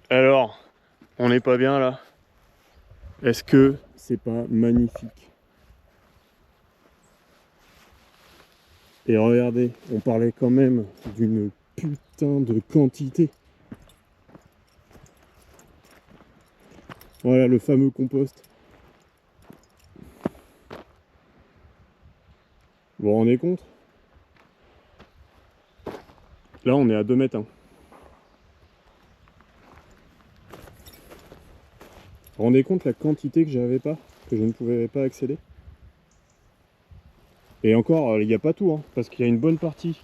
Alors, on n'est pas bien là? Est-ce que c'est pas magnifique? Et regardez, on parlait quand même d'une putain de quantité. Voilà le fameux compost. Vous vous rendez compte? Là, on est à 2 mètres. Hein. Vous vous rendez compte la quantité que j'avais pas, que je ne pouvais pas accéder? Et encore, il n'y a pas tout, hein, parce qu'il y a une bonne partie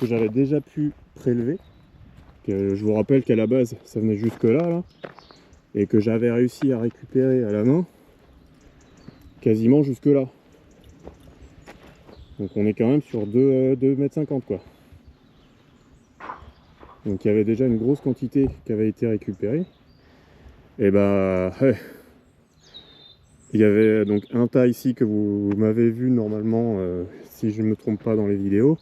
que j'avais déjà pu prélever. Que je vous rappelle qu'à la base, ça venait jusque là, et que j'avais réussi à récupérer à la main quasiment jusque là. Donc on est quand même sur 2,50 m quoi. Donc il y avait déjà une grosse quantité qui avait été récupérée. Et bah ouais. Il y avait donc un tas ici que vous m'avez vu normalement, si je ne me trompe pas dans les vidéos.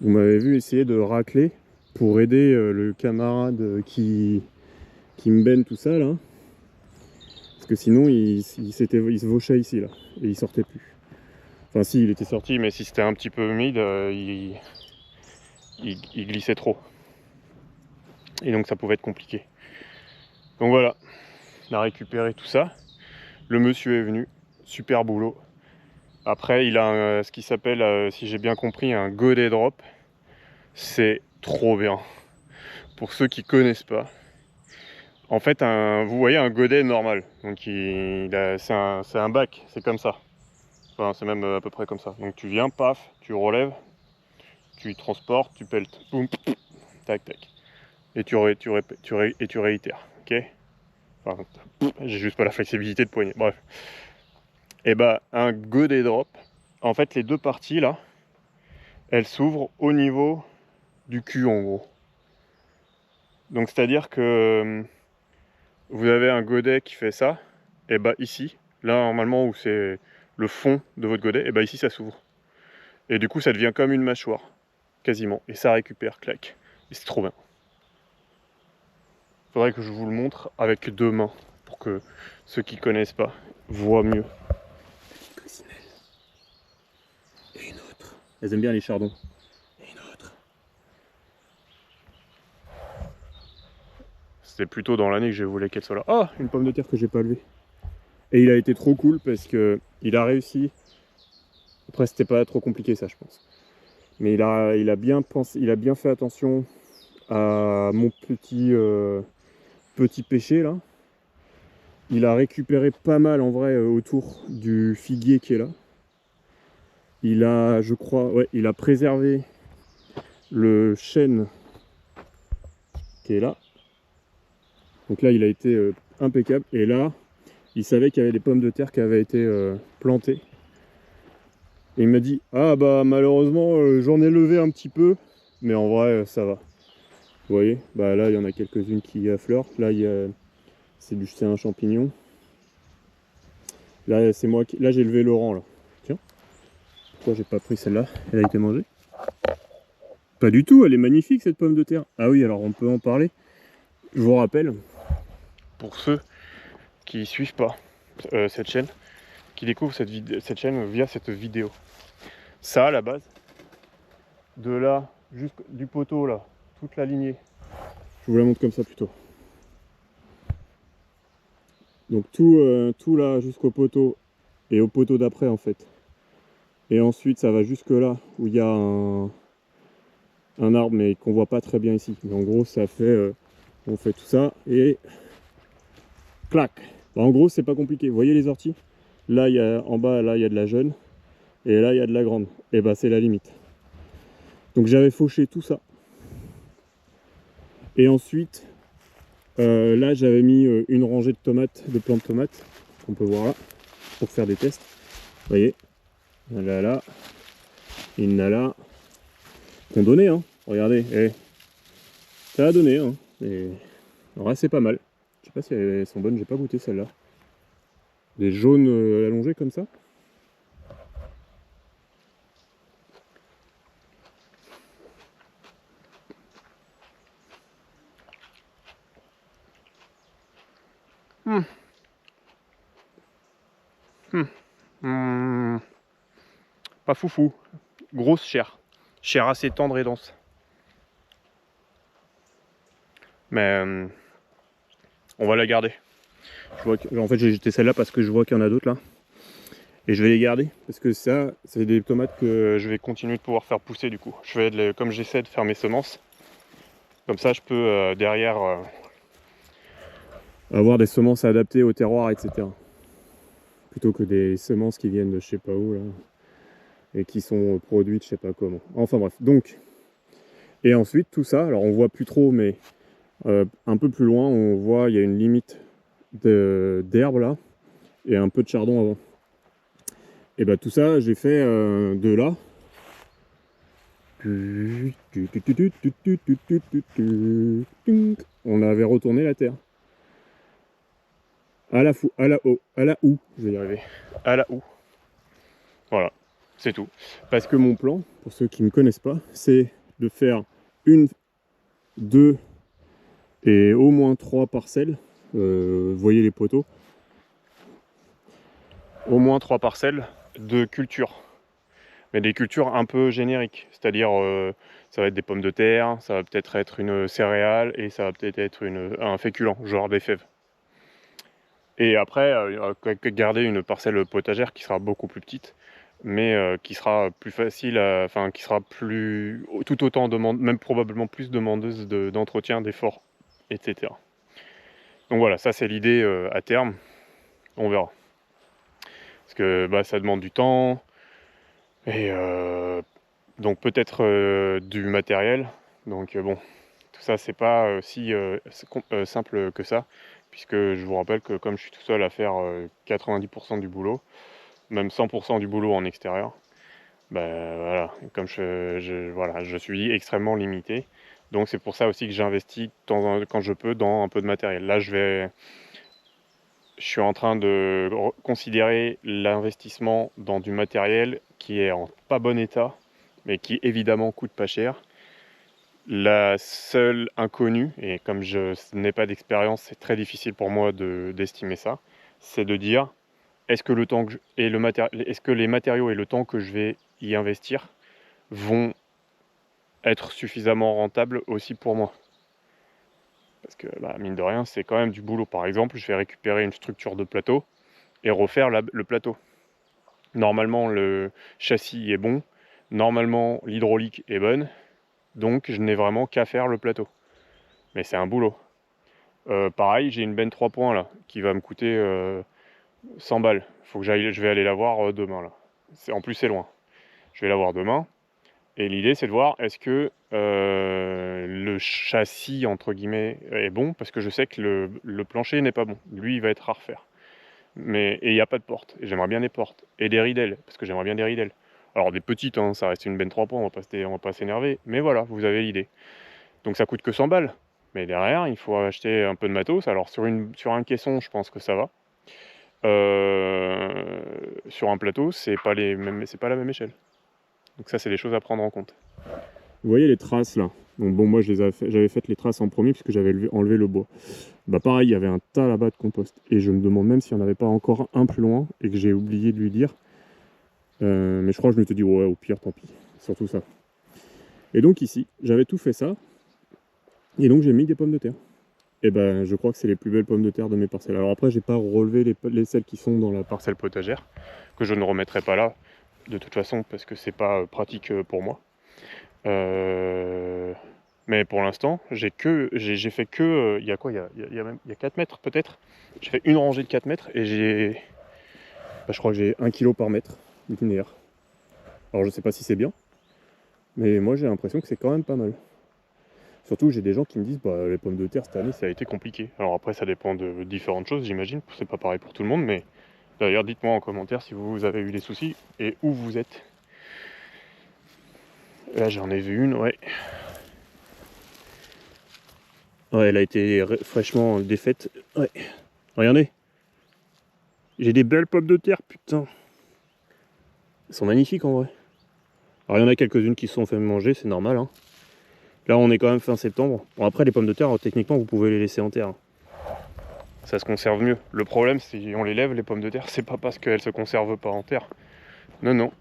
Vous m'avez vu essayer de racler pour aider le camarade qui me baigne tout ça là. Parce que sinon il se vauchait ici là. Et il sortait plus. Enfin si, il était sorti, mais si c'était un petit peu humide, il glissait trop. Et donc ça pouvait être compliqué. Donc voilà, on a récupéré tout ça. Le monsieur est venu, super boulot. Après, il a ce qui s'appelle, si j'ai bien compris, un godet drop. C'est trop bien. Pour ceux qui connaissent pas, en fait, vous voyez un godet normal. Donc c'est un bac, c'est comme ça. Enfin, c'est même à peu près comme ça. Donc tu viens, paf, tu relèves, tu transportes, tu pelletes, boum, tac, tac. Et tu réitères, ok. Enfin, j'ai juste pas la flexibilité de poignet. Bref. Et bah, un godet drop, en fait, les deux parties là, elles s'ouvrent au niveau du cul en gros. Donc c'est-à-dire que vous avez un godet qui fait ça, et bah ici, là normalement où c'est le fond de votre godet, et bah ici ça s'ouvre. Et du coup ça devient comme une mâchoire, quasiment. Et ça récupère, clac. Et c'est trop bien. Faudrait que je vous le montre avec 2 mains, pour que ceux qui connaissent pas voient mieux. Et une autre. Elles aiment bien les chardons. Et une autre. C'était plutôt dans l'année que je voulais qu'elle soit là. Ah, une pomme de terre que j'ai pas levée. Et il a été trop cool parce que il a réussi. Après c'était pas trop compliqué ça je pense. Mais il a bien pensé, il a bien fait attention à mon petit péché là. Il a récupéré pas mal en vrai autour du figuier qui est là. Il a, je crois, ouais, il a préservé le chêne qui est là. Donc là il a été impeccable. Et là, il savait qu'il y avait des pommes de terre qui avaient été plantées. Et il m'a dit, ah bah malheureusement j'en ai levé un petit peu, mais en vrai ça va. Vous voyez, bah là il y en a quelques-unes qui affleurent. Là c'est un champignon. Là c'est moi qui. Là j'ai levé Laurent là. Tiens, pourquoi j'ai pas pris celle-là? Elle a été mangée? Pas du tout, elle est magnifique cette pomme de terre. Ah oui, alors on peut en parler. Je vous rappelle, pour ceux qui suivent pas cette chaîne, qui découvrent cette chaîne via cette vidéo. Ça à la base, de là, du poteau là, toute la lignée. Je vous la montre comme ça plutôt. Donc tout là jusqu'au poteau et au poteau d'après en fait. Et ensuite ça va jusque là où il y a un arbre mais qu'on voit pas très bien ici. Mais en gros ça fait, on fait tout ça et clac. Bah, en gros c'est pas compliqué. Vous voyez les orties? Là il y a en bas, là il y a de la jeune et là il y a de la grande. Et bah c'est la limite. Donc j'avais fauché tout ça. Et ensuite là j'avais mis une rangée de tomates, de plants de tomates qu'on peut voir là pour faire des tests. Vous voyez, il y en a là, il y en a là, qu'on donnait, hein. Regardez, ça a donné, hein. Et en vrai c'est pas mal. Je sais pas si elles sont bonnes, j'ai pas goûté celle-là. Des jaunes allongés comme ça. Hmm. Pas foufou. Grosse chair. Chair assez tendre et dense. Mais on va la garder. Je vois que, en fait, j'ai jeté celle-là parce que je vois qu'il y en a d'autres là. Et je vais les garder parce que ça, c'est des tomates que je vais continuer de pouvoir faire pousser du coup. Comme j'essaie de faire mes semences, comme ça je peux derrière avoir des semences adaptées au terroir, etc. Plutôt que des semences qui viennent de je sais pas où là et qui sont produites je sais pas comment. Enfin bref, donc et ensuite tout ça, alors on voit plus trop, mais un peu plus loin on voit il y a une limite d'herbe là et un peu de chardon avant. Et bah tout ça j'ai fait de là. On avait retourné la terre. À la houe, je vais y arriver. À la houe. Voilà, c'est tout. Parce que mon plan, pour ceux qui ne me connaissent pas, c'est de faire une, deux et au moins 3 parcelles. Vous voyez les poteaux. Au moins 3 parcelles de culture. Mais des cultures un peu génériques. C'est-à-dire, ça va être des pommes de terre, ça va peut-être être une céréale et ça va peut-être être un féculent, genre des fèves. Et après, garder une parcelle potagère qui sera beaucoup plus petite, mais qui sera plus facile, enfin qui sera tout autant même probablement plus demandeuse d'entretien, d'efforts, etc. Donc voilà, ça c'est l'idée à terme, on verra. Parce que bah, ça demande du temps, et donc peut-être du matériel. Donc bon, tout ça c'est pas si simple que ça, puisque je vous rappelle que comme je suis tout seul à faire 90% du boulot, même 100% du boulot en extérieur, ben voilà, comme voilà, je suis extrêmement limité. Donc c'est pour ça aussi que j'investis quand je peux dans un peu de matériel. Là je suis en train de considérer l'investissement dans du matériel qui est en pas bon état, mais qui évidemment coûte pas cher. La seule inconnue, et comme je n'ai pas d'expérience, c'est très difficile pour moi d'estimer ça, c'est de dire est-ce que est-ce que les matériaux et le temps que je vais y investir vont être suffisamment rentables aussi pour moi. Parce que bah, mine de rien, c'est quand même du boulot. Par exemple, je vais récupérer une structure de plateau et refaire le plateau. Normalement, le châssis est bon, normalement, l'hydraulique est bonne, donc je n'ai vraiment qu'à faire le plateau. Mais c'est un boulot. Pareil, j'ai une benne 3 points là, qui va me coûter 100 balles. Je vais aller la voir demain là. En plus, c'est loin. Je vais la voir demain. Et l'idée, c'est de voir est-ce que le châssis, entre guillemets, est bon, parce que je sais que le plancher n'est pas bon. Lui, il va être à refaire. Et il n'y a pas de porte. Et j'aimerais bien des portes. Et des ridelles, parce que j'aimerais bien des ridelles. Alors des petites, hein, ça reste une benne 3 points, on va pas s'énerver. Mais voilà, vous avez l'idée. Donc ça coûte que 100 balles. Mais derrière, il faut acheter un peu de matos. Alors sur un caisson, je pense que ça va. Sur un plateau, c'est pas la même échelle. Donc ça, c'est des choses à prendre en compte. Vous voyez les traces là. Donc bon, moi j'avais fait les traces en premier puisque j'avais enlevé le bois. Bah pareil, il y avait un tas là-bas de compost. Et je me demande même s'il n'y en avait pas encore un plus loin et que j'ai oublié de lui dire. Mais je crois que je me suis dit, ouais, au pire, tant pis. Surtout ça. Et donc ici, j'avais tout fait ça. Et donc j'ai mis des pommes de terre. Et ben je crois que c'est les plus belles pommes de terre de mes parcelles. Alors après, j'ai pas relevé celles qui sont dans la parcelle potagère, que je ne remettrai pas là, de toute façon, parce que c'est pas pratique pour moi. Mais pour l'instant, j'ai fait que. Il y a quoi? Il y a 4 mètres peut-être. J'ai fait une rangée de 4 mètres et je crois que j'ai 1 kg par mètre linéaire. Alors je sais pas si c'est bien, mais moi j'ai l'impression que c'est quand même pas mal. Surtout j'ai des gens qui me disent bah les pommes de terre cette année ça a été compliqué. Alors après ça dépend de différentes choses j'imagine, c'est pas pareil pour tout le monde, mais d'ailleurs dites-moi en commentaire si vous avez eu des soucis et où vous êtes. Là j'en ai vu une, ouais. Ouais, elle a été fraîchement défaite. Ouais. Regardez. J'ai des belles pommes de terre, putain. Elles sont magnifiques en vrai. Alors il y en a quelques-unes qui se sont fait manger, c'est normal. Hein. Là on est quand même fin septembre. Bon après les pommes de terre, techniquement vous pouvez les laisser en terre. ça se conserve mieux. Le problème, si on les lève, les pommes de terre, c'est pas parce qu'elles se conservent pas en terre. Non, non.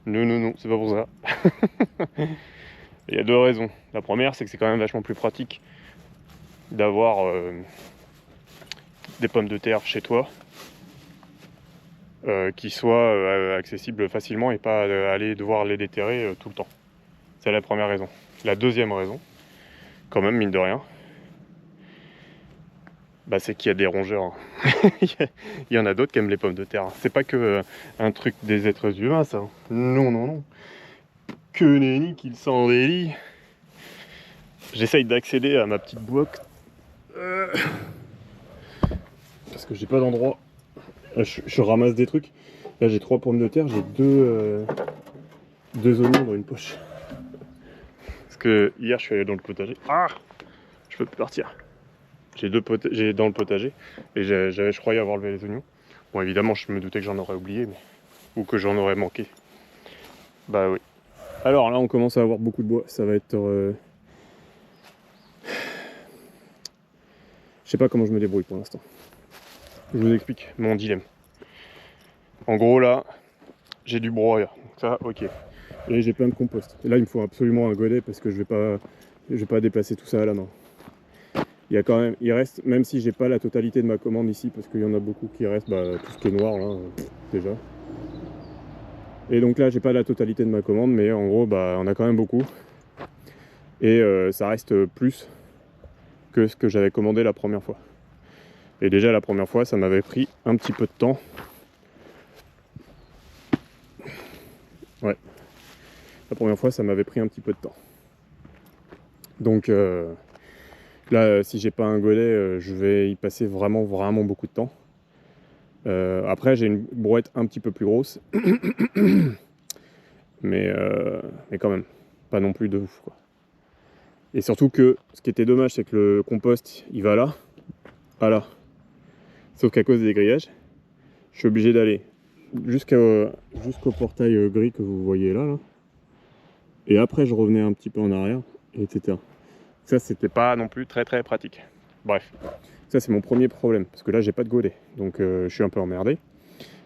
Non, c'est pas pour ça. Il y a deux raisons. La première, c'est que c'est quand même vachement plus pratique d'avoir des pommes de terre chez toi qui soient accessibles facilement et pas aller devoir les déterrer tout le temps. C'est la première raison. La deuxième raison, quand même, mine de rien, bah, c'est qu'il y a des rongeurs. Hein. Il y en a d'autres qui aiment les pommes de terre. C'est pas que un truc des êtres humains, ça. Non, non, non. Que nenni qu'il s'en délie. J'essaye d'accéder à ma petite boîte. Parce que j'ai pas d'endroit. Je ramasse des trucs. Là, j'ai 3 pommes de terre, j'ai deux oignons dans une poche. Parce que hier, je suis allé dans le potager. Ah, je peux plus partir. J'ai dans le potager et je croyais avoir levé les oignons. Bon, évidemment, je me doutais que j'en aurais oublié, mais ou que j'en aurais manqué. Bah oui. Alors là, on commence à avoir beaucoup de bois. Ça va être... Je sais pas comment je me débrouille pour l'instant. Je vous explique mon dilemme. En gros, là, j'ai du broyat. Ça, ok. Et j'ai plein de compost. Et là, il me faut absolument un godet parce que je vais pas déplacer tout ça à la main. Il reste, même si j'ai pas la totalité de ma commande ici, parce qu'il y en a beaucoup qui restent, tout ce qui est noir là, déjà. Et donc là, j'ai pas la totalité de ma commande, mais en gros, on a quand même beaucoup. Et ça reste plus que ce que j'avais commandé la première fois. Et déjà, la première fois, ça m'avait pris un petit peu de temps. Ouais. La première fois, ça m'avait pris un petit peu de temps. Donc... là, si j'ai pas un godet, je vais y passer vraiment beaucoup de temps. Après, j'ai une brouette un petit peu plus grosse. mais quand même, pas non plus de ouf, quoi. Et surtout que, ce qui était dommage, c'est que le compost, il va là, à là. Sauf qu'à cause des grillages, je suis obligé d'aller jusqu'au portail gris que vous voyez là. Et après, je revenais un petit peu en arrière, etc. Ça, c'était pas non plus très pratique. Bref, ça c'est mon premier problème, parce que là j'ai pas de godet, donc je suis un peu emmerdé.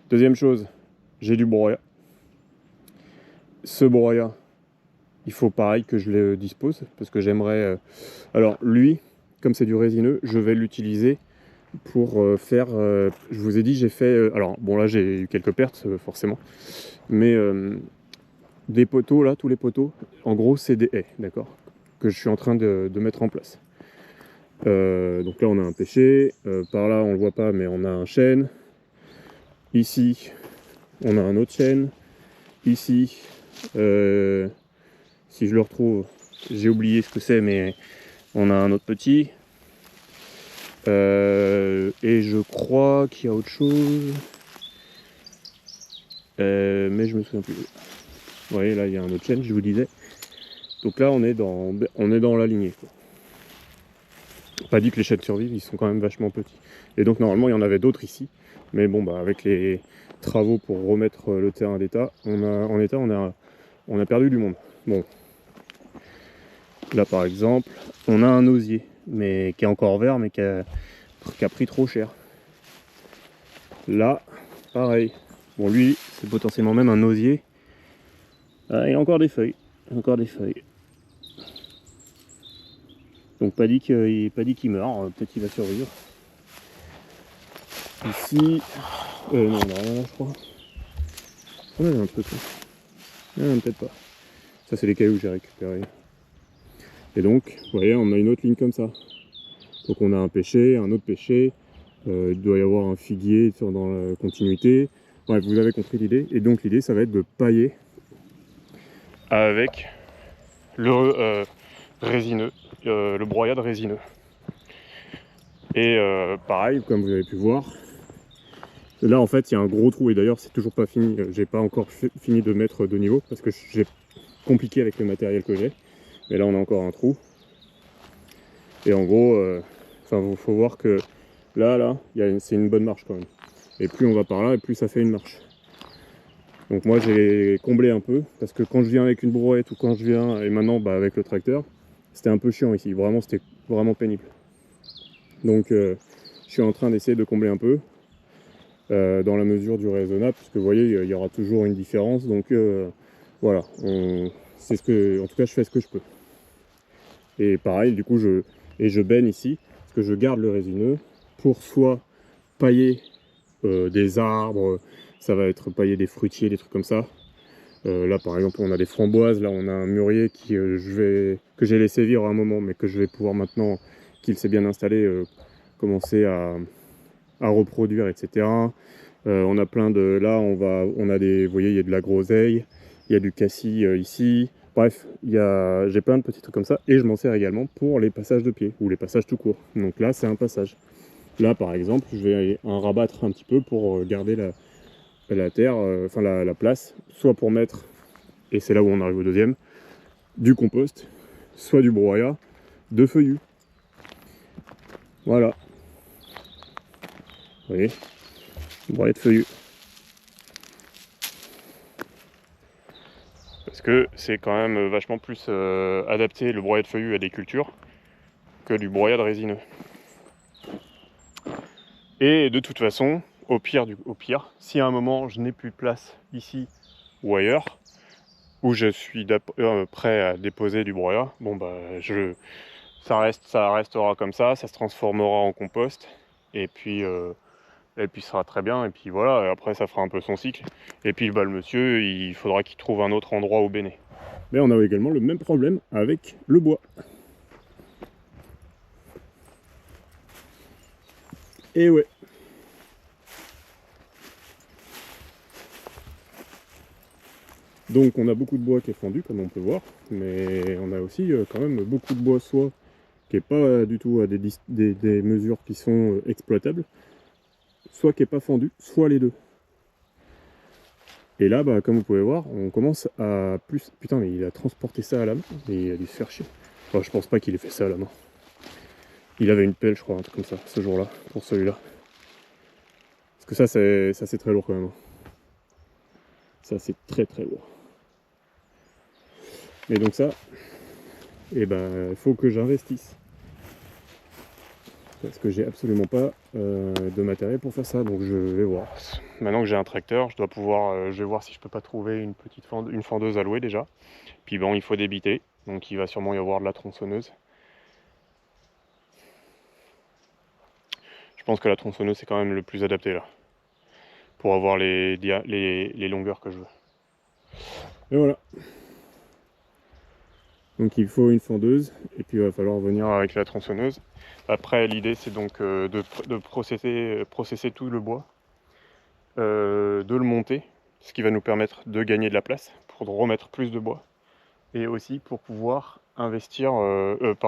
Deuxième chose, j'ai du broyat. Ce broyat, il faut pareil que je le dispose, parce que j'aimerais... Alors lui, comme c'est du résineux, je vais l'utiliser pour faire... je vous ai dit, j'ai fait... alors bon, là j'ai eu quelques pertes, forcément, mais des poteaux, là, tous les poteaux, en gros c'est des haies, d'accord, que je suis en train de mettre en place. Donc là on a un pêcher, par là on le voit pas mais on a un chêne, ici on a un autre chêne, ici si je le retrouve, j'ai oublié ce que c'est mais on a un autre petit, et je crois qu'il y a autre chose, mais je me souviens plus. Vous voyez là il y a un autre chêne, je vous disais, donc là on est dans la lignée, quoi. Pas dit que les chênes survivent, ils sont quand même vachement petits. Et donc normalement il y en avait d'autres ici. Mais bon, avec les travaux pour remettre le terrain d'état, on a perdu du monde. Bon. Là par exemple, on a un osier, mais qui est encore vert, mais qui a pris trop cher. Là, pareil. Bon lui, c'est potentiellement même un osier. Ah, il y a encore des feuilles. Encore des feuilles. Donc pas dit qu'il meurt, peut-être qu'il va survivre. Ici, non, on a rien là, je crois. On a un truc là. Non, peut-être pas. Ça, c'est les cailloux que j'ai récupérés. Et donc, vous voyez, on a une autre ligne comme ça. Donc on a un pêcher, un autre pêcher. Il doit y avoir un figuier dans la continuité. Bref, vous avez compris l'idée. Et donc l'idée, ça va être de pailler avec le résineux, le broyat résineux. Et pareil, comme vous avez pu voir, là en fait il y a un gros trou, et d'ailleurs c'est toujours pas fini, j'ai pas encore fini de mettre de niveau parce que j'ai compliqué avec le matériel que j'ai, mais là on a encore un trou. Et en gros, faut voir que là c'est une bonne marche quand même, et plus on va par là et plus ça fait une marche. Donc moi j'ai comblé un peu, parce que quand je viens avec une brouette ou quand je viens, et maintenant avec le tracteur, c'était un peu chiant ici, c'était vraiment pénible. Donc je suis en train d'essayer de combler un peu dans la mesure du raisonnable, parce que vous voyez, il y aura toujours une différence. Donc voilà, c'est en tout cas, je fais ce que je peux. Et pareil, du coup, je baigne ici, parce que je garde le résineux pour soit pailler des arbres, ça va être pailler des fruitiers, des trucs comme ça. Là, par exemple, on a des framboises, là, on a un mûrier que j'ai laissé vivre à un moment, mais que je vais pouvoir maintenant, qu'il s'est bien installé, commencer à reproduire, etc. On a plein de... Là, on a des... Vous voyez, il y a de la groseille, il y a du cassis ici. Bref, j'ai plein de petits trucs comme ça. Et je m'en sers également pour les passages de pied, ou les passages tout court. Donc là, c'est un passage. Là, par exemple, je vais en rabattre un petit peu pour garder la terre, enfin la place, soit pour mettre, et c'est là où on arrive au deuxième, du compost, soit du broyat de feuillus. Voilà. Vous voyez, broyat de feuillus. Parce que c'est quand même vachement plus adapté, le broyat de feuillus, à des cultures que du broyat de résineux. Et de toute façon, au pire, si à un moment je n'ai plus de place ici ou ailleurs, où je suis prêt à déposer du broyat, bon bah ça restera comme ça se transformera en compost, et puis ça sera très bien, et puis voilà, et après ça fera un peu son cycle, et puis bah, le monsieur, il faudra qu'il trouve un autre endroit au Béné. Mais on a également le même problème avec le bois. Et ouais. Donc on a beaucoup de bois qui est fendu, comme on peut voir, mais on a aussi quand même beaucoup de bois soit qui n'est pas du tout à des mesures qui sont exploitables, soit qui n'est pas fendu, soit les deux. Et là, bah, comme vous pouvez voir, on commence à plus... Putain, mais il a transporté ça à la main, mais il a dû se faire chier. Enfin, je pense pas qu'il ait fait ça à la main. Il avait une pelle, je crois, un truc comme ça, ce jour-là, pour celui-là. Parce que ça, c'est très lourd quand même. Ça, c'est très très lourd. Et donc ça, eh ben, il faut que j'investisse. Parce que j'ai absolument pas de matériel pour faire ça, donc je vais voir. Maintenant que j'ai un tracteur, je vais voir si je peux pas trouver une fendeuse à louer déjà. Puis bon, il faut débiter, donc il va sûrement y avoir de la tronçonneuse. Je pense que la tronçonneuse c'est quand même le plus adapté là, pour avoir les longueurs que je veux. Et voilà. Donc il faut une fendeuse, et puis il va falloir venir avec la tronçonneuse. Après, l'idée c'est donc de processer tout le bois, de le monter, ce qui va nous permettre de gagner de la place, pour remettre plus de bois, et aussi pour pouvoir investir, le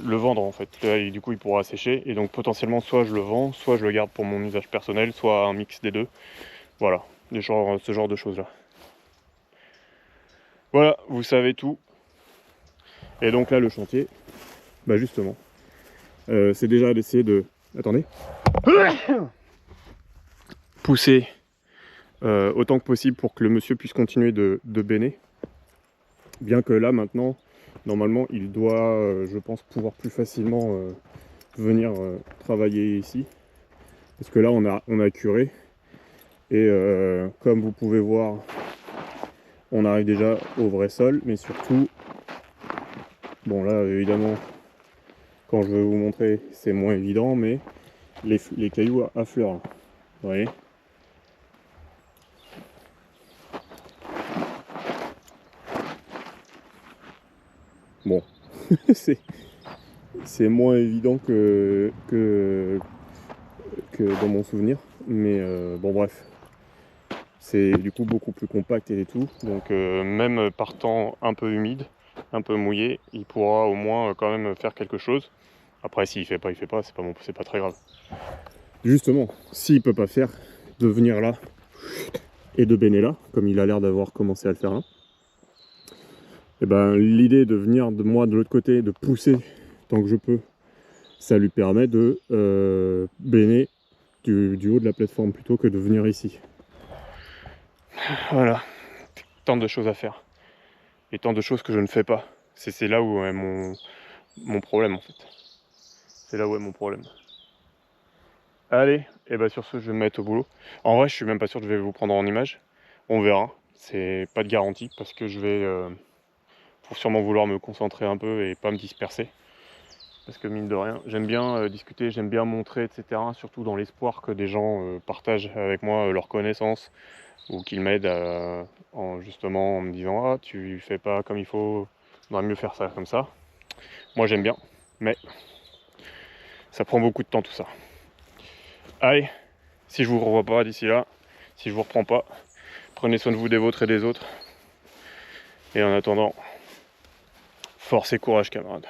vendre en fait. Là, du coup il pourra sécher, et donc potentiellement soit je le vends, soit je le garde pour mon usage personnel, soit un mix des deux. Voilà, ce genre de choses là. Voilà, vous savez tout. Et donc là le chantier, bah justement, c'est déjà d'essayer de... Attendez. Pousser autant que possible pour que le monsieur puisse continuer de béner. Bien que là maintenant, normalement il doit, je pense, pouvoir plus facilement venir travailler ici. Parce que là on a curé. Et comme vous pouvez voir, on arrive déjà au vrai sol, mais surtout, bon là évidemment, quand je vais vous montrer, c'est moins évident, mais les cailloux affleurent, vous voyez. Bon, c'est moins évident que dans mon souvenir, mais bon bref. C'est du coup beaucoup plus compact et tout, donc même par temps un peu humide, un peu mouillé, il pourra au moins quand même faire quelque chose. Après s'il fait pas, c'est pas très grave. Justement, s'il peut pas faire, de venir là et de béner là, comme il a l'air d'avoir commencé à le faire là, et ben l'idée de venir de moi de l'autre côté, de pousser tant que je peux, ça lui permet de béner du haut de la plateforme plutôt que de venir ici. Voilà, tant de choses à faire. Et tant de choses que je ne fais pas. C'est là où mon problème en fait. C'est là où est mon problème. Allez, et bah sur ce, je vais me mettre au boulot. En vrai, je suis même pas sûr que je vais vous prendre en image. On verra. C'est pas de garantie parce que je vais pour sûrement vouloir me concentrer un peu et pas me disperser. Parce que mine de rien, j'aime bien discuter, j'aime bien montrer, etc. Surtout dans l'espoir que des gens partagent avec moi leurs connaissances ou qu'ils m'aident justement en me disant ah tu fais pas comme il faut, on devrait mieux faire ça comme ça. Moi j'aime bien, mais ça prend beaucoup de temps tout ça. Allez, si je vous revois pas d'ici là, si je vous reprends pas, prenez soin de vous, des vôtres et des autres. Et en attendant, force et courage camarades.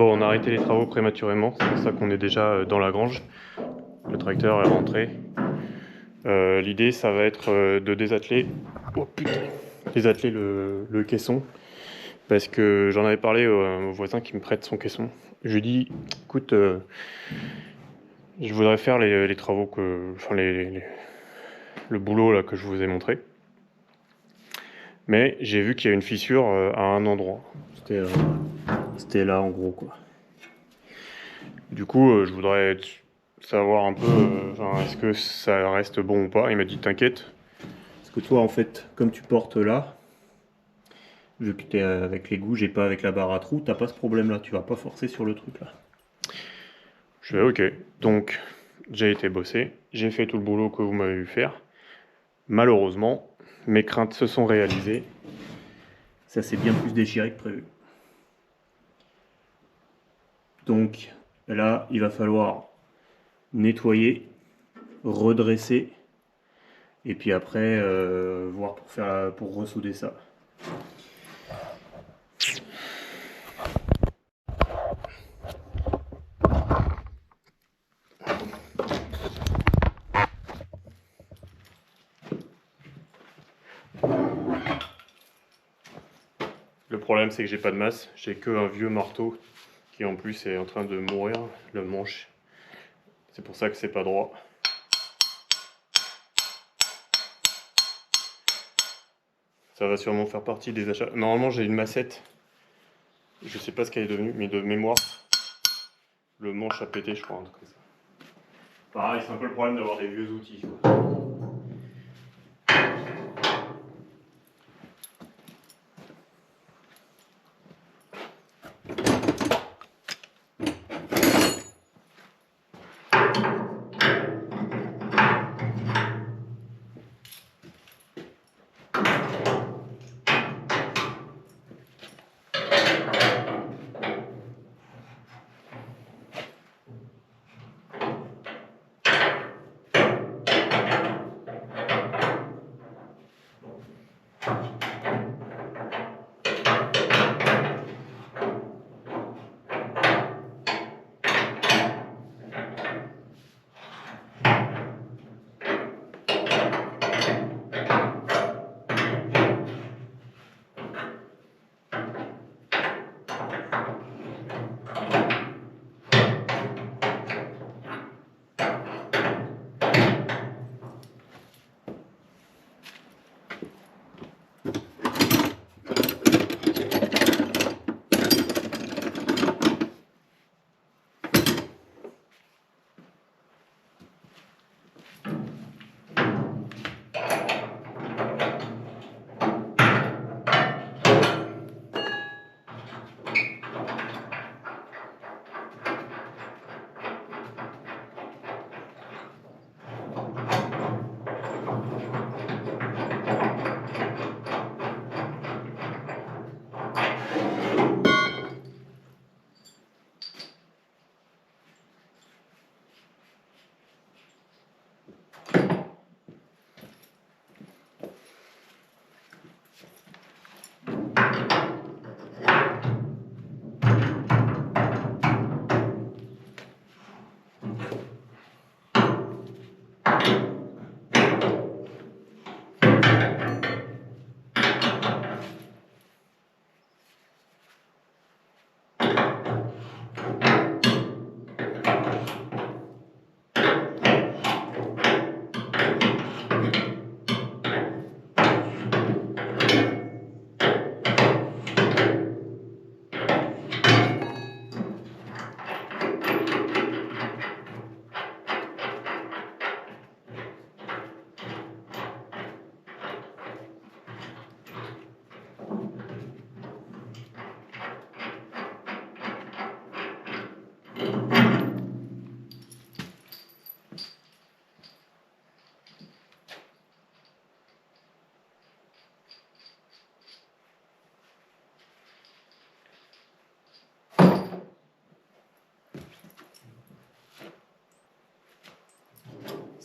Bon, on a arrêté les travaux prématurément, c'est pour ça qu'on est déjà dans la grange. Le tracteur est rentré. L'idée, ça va être de désatteler, désatteler le caisson, parce que j'en avais parlé au voisin qui me prête son caisson. Je lui ai dit, écoute, je voudrais faire les travaux enfin le boulot là que je vous ai montré, mais j'ai vu qu'il y a une fissure à un endroit. C'était là en gros quoi. Du coup, je voudrais savoir un peu, est-ce que ça reste bon ou pas. Il m'a dit t'inquiète, parce que toi en fait, comme tu portes là, vu que tu es avec l'égout, j'ai pas avec la barre à trous, t'as pas ce problème là, tu vas pas forcer sur le truc là. Je fais ok, donc j'ai été bossé, j'ai fait tout le boulot que vous m'avez vu faire. Malheureusement, mes craintes se sont réalisées. Ça s'est bien plus déchiré que prévu. Donc là, il va falloir nettoyer, redresser, et puis après voir pour ressouder ça. Le problème, c'est que j'ai pas de masse, j'ai que un vieux marteau qui en plus est en train de mourir, le manche. C'est pour ça que c'est pas droit. Ça va sûrement faire partie des achats. Normalement, j'ai une massette. Je sais pas ce qu'elle est devenue, mais de mémoire, le manche a pété, je crois, un truc comme ça. Pareil, c'est un peu le problème d'avoir des vieux outils, quoi.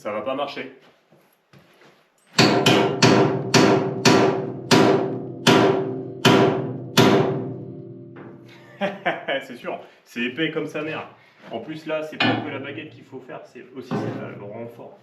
Ça va pas marcher. C'est sûr, c'est épais comme sa mère. En plus là, c'est pas que la baguette qu'il faut faire, c'est aussi celle-là, le renfort.